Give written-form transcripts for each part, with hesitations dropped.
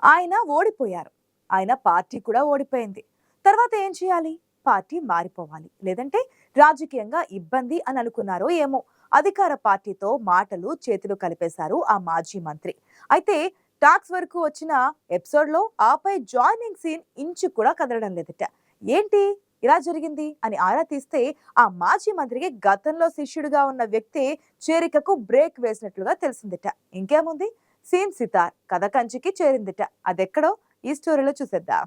ఆయన ఓడిపోయారు. ఆయన పార్టీ కూడా ఓడిపోయింది. తర్వాత ఏం చేయాలి? పార్టీ మారిపోవాలి, లేదంటే రాజకీయంగా ఇబ్బంది అని అనుకున్నారో ఏమో. అధికార పార్టీతో మాటలు చేతులు కలిపేశారు ఆ మాజీ మంత్రి. అయితే టాక్స్ వరకు వచ్చిన ఎపిసోడ్ లో ఆపై జాయినింగ్ సీన్ ఇంచు కూడా కదలడం లేదట. ఏంటి ఇలా జరిగింది అని ఆరా తీస్తే ఆ మాజీ మంత్రికి గతంలో శిష్యుడిగా ఉన్న వ్యక్తి చేరికకు బ్రేక్ వేసినట్లుగా తెలిసిందిట. ఇంకేముంది, సీన్ సితార్ కథ కంచికి చేరిందిట. అదెక్కడో ఈ స్టోరీలో చూసేద్దాం.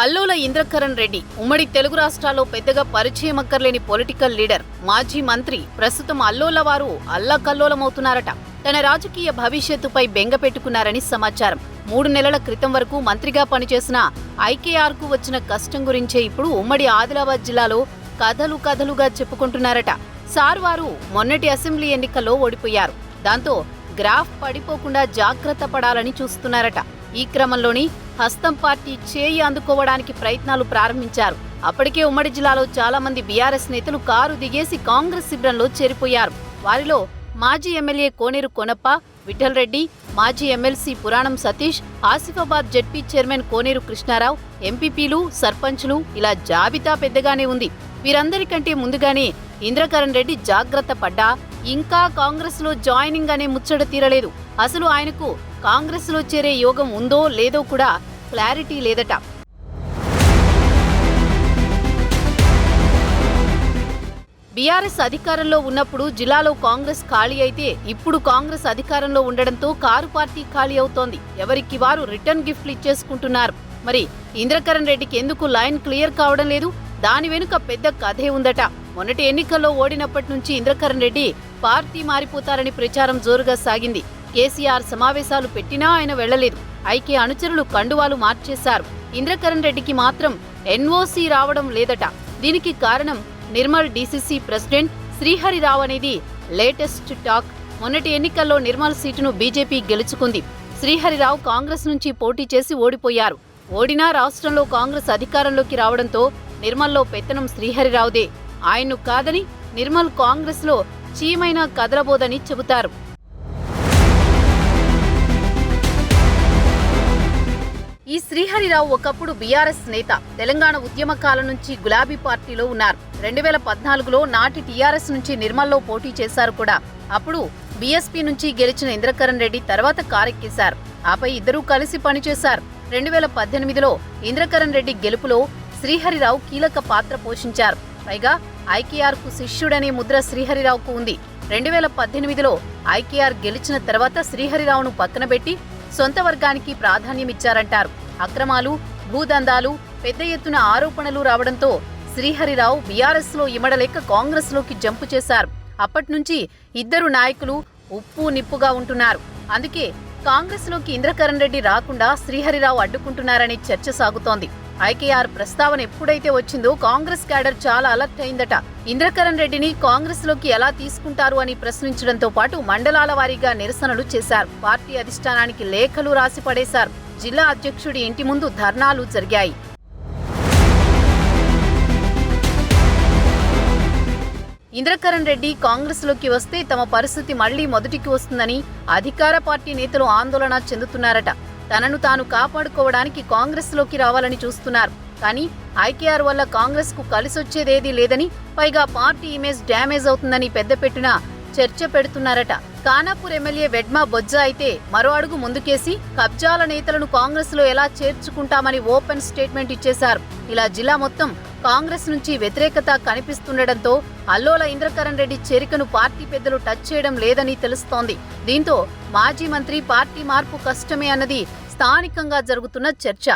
అల్లోల ఇంద్రకరణ్ రెడ్డి ఉమ్మడి తెలుగు రాష్ట్రాల్లో పెద్దగా పరిచయం అక్కర్లేని పొలిటికల్ లీడర్, మాజీ మంత్రి. ప్రస్తుతం అల్లోల వారు అల్లకల్లోలమవుతున్నారట. తన రాజకీయ భవిష్యత్తుపై బెంగ పెట్టుకున్నారని సమాచారం. 3 నెలల క్రితం వరకు మంత్రిగా పనిచేసిన ఐకేఆర్కు వచ్చిన కష్టం గురించే ఇప్పుడు ఉమ్మడి ఆదిలాబాద్ జిల్లాలో కథలుగా చెప్పుకుంటున్నారట. సార్ వారు మొన్నటి అసెంబ్లీ ఎన్నికల్లో ఓడిపోయారు. దాంతో గ్రాఫ్ పడిపోకుండా జాగ్రత్త పడాలని చూస్తున్నారట. ఈ క్రమంలోని హస్తం పార్టీ చేయి అందుకోవడానికి ప్రయత్నాలు ప్రారంభించారు. అప్పటికే ఉమ్మడి జిల్లాలో చాలా మంది బీఆర్ఎస్ నేతలు కారు దిగేసి కాంగ్రెస్ శిబిరంలో చేరిపోయారు. వారిలో మాజీ ఎమ్మెల్యే కోనేరు కొనప్ప, విఠల్ రెడ్డి, మాజీ ఎమ్మెల్సీ పురాణం సతీష్, ఆసిఫాబాద్ జెడ్పీ చైర్మన్ కోనేరు కృష్ణారావు, ఎంపీపీలు, సర్పంచ్లు, ఇలా జాబితా పెద్దగానే ఉంది. వీరందరికంటే ముందుగానే ఇంద్రకరణ్ రెడ్డి జాగ్రత్త పడ్డా ఇంకా కాంగ్రెస్ లో జాయినింగ్ అనే ముచ్చట తీరలేదు. అసలు ఆయనకు కాంగ్రెస్ లో చేరే యోగం ఉందో లేదో కూడా క్లారిటీ లేదట. బీఆర్ఎస్ అధికారంలో ఉన్నప్పుడు జిల్లాలో కాంగ్రెస్ ఖాళీ అయితే ఇప్పుడు కాంగ్రెస్ అధికారంలో ఉండడంతో కారు పార్టీ ఖాళీ అవుతోంది. ఎవరికి వారు రిటర్న్ గిఫ్ట్లు ఇచ్చేసుకుంటున్నారు. మరి ఇంద్రకరణ్ రెడ్డికి ఎందుకు లైన్ క్లియర్ కావడం లేదు? దాని వెనుక పెద్ద కథే ఉందట. మొన్నటి ఎన్నికల్లో ఓడినప్పటి నుంచి ఇంద్రకరణ్ రెడ్డి పార్టీ మారిపోతారని ప్రచారం జోరుగా సాగింది. కేసీఆర్ సమావేశాలు పెట్టినా ఆయన వెళ్లలేదు. ఐకే అనుచరులు కండువాలు మార్చేశారు. ఇంద్రకరణ్ రెడ్డికి మాత్రం ఎన్ఓసీ రావడం లేదట. దీనికి కారణం నిర్మల్ డీసీసీ ప్రెసిడెంట్ శ్రీహరిరావు అనేది లేటెస్ట్ టాక్. మొన్నటి ఎన్నికల్లో నిర్మల్ సీటును బీజేపీ గెలుచుకుంది. శ్రీహరిరావు కాంగ్రెస్ నుంచి పోటీ చేసి ఓడిపోయారు. ఓడినా రాష్ట్రంలో కాంగ్రెస్ అధికారంలోకి రావడంతో నిర్మల్లో పెత్తనం శ్రీహరిరావుదే. ఆయన్ను కాదని నిర్మల్ కాంగ్రెస్ లో చీమైనా కదలబోదని చెబుతారు. ఈ శ్రీహరిరావు ఒకప్పుడు బీఆర్ఎస్ నేత. తెలంగాణ ఉద్యమ కాలం నుంచి గులాబీ పార్టీలో ఉన్నారు. 2014లో నాటి టీఆర్ఎస్ నుంచి నిర్మల్లో పోటీ చేశారు కూడా. అప్పుడు బీఎస్పీ నుంచి గెలిచిన ఇంద్రకరణ్ రెడ్డి తర్వాత కారెక్కేశారు. ఆపై ఇద్దరూ కలిసి పనిచేశారు. 2018లో ఇంద్రకరణ్ రెడ్డి గెలుపులో శ్రీహరిరావు కీలక పాత్ర పోషించారు. పైగా ఐకేఆర్కు శిష్యుడనే ముద్ర శ్రీహరిరావుకు ఉంది. 2018లో ఐకేఆర్ గెలిచిన తర్వాత శ్రీహరిరావును పక్కనబెట్టి సొంత వర్గానికి ప్రాధాన్యమిచ్చారంటారు. అక్రమాలు, భూదందాలు, పెద్ద ఎత్తున ఆరోపణలు రావడంతో శ్రీహరిరావు బీఆర్ఎస్ లో ఇమడలేక కాంగ్రెస్ లోకి జంపు చేశారు. అప్పట్నుంచి ఇద్దరు నాయకులు ఉప్పు నిప్పుగా ఉంటున్నారు. అందుకే కాంగ్రెస్ లోకి ఇంద్రకరణ్ రెడ్డి రాకుండా శ్రీహరిరావు అడ్డుకుంటున్నారనే చర్చ సాగుతోంది. ఐకేఆర్ ప్రస్తావన ఎప్పుడైతే వచ్చిందో కాంగ్రెస్ క్యాడర్ చాలా అలర్ట్ అయిందట. ఇంద్రకరణ్ రెడ్డిని కాంగ్రెస్ లోకి ఎలా తీసుకుంటారు అని ప్రశ్నించడంతో పాటు మండలాల వారీగా నిరసనలు చేశారు. పార్టీ అధిష్టానానికి లేఖలు రాసి పడేశారు. జిల్లా అధ్యక్షుడి ఇంటి ముందు ధర్నాలు జరిగాయి. ఇంద్రకరణ్ రెడ్డి కాంగ్రెస్ లోకి వస్తే తమ పరిస్థితి మళ్లీ మొదటికి వస్తుందని అధికార పార్టీ నేతలు ఆందోళన చెందుతున్నారట. తనను తాను కాపాడుకోవడానికి కాంగ్రెస్ లోకి రావాలని చూస్తున్నారు. కానీ ఐకేఆర్ వల్ల కాంగ్రెస్ కు కలిసొచ్చేదేదీ లేదని, పైగా పార్టీ ఇమేజ్ డ్యామేజ్ అవుతుందని పెద్దపెట్టున చర్చ పెడుతున్నారట. ఖానాపూర్ ఎమ్మెల్యే వెడ్మా బొజ్జా అయితే మరో అడుగు ముందుకేసి కబ్జాల నేతలను కాంగ్రెస్ లో ఎలా చేర్చుకుంటామని ఓపెన్ స్టేట్మెంట్ ఇచ్చేశారు. ఇలా జిల్లా మొత్తం కాంగ్రెస్ నుంచి వ్యతిరేకత కనిపిస్తుండటంతో అల్లోల ఇంద్రకరణ్ రెడ్డి చేరికను పార్టీ పెద్దలు టచ్ చేయడం లేదని తెలుస్తోంది. దీంతో మాజీ మంత్రి పార్టీ మార్పు కష్టమే అన్నది స్థానికంగా జరుగుతున్న చర్చ.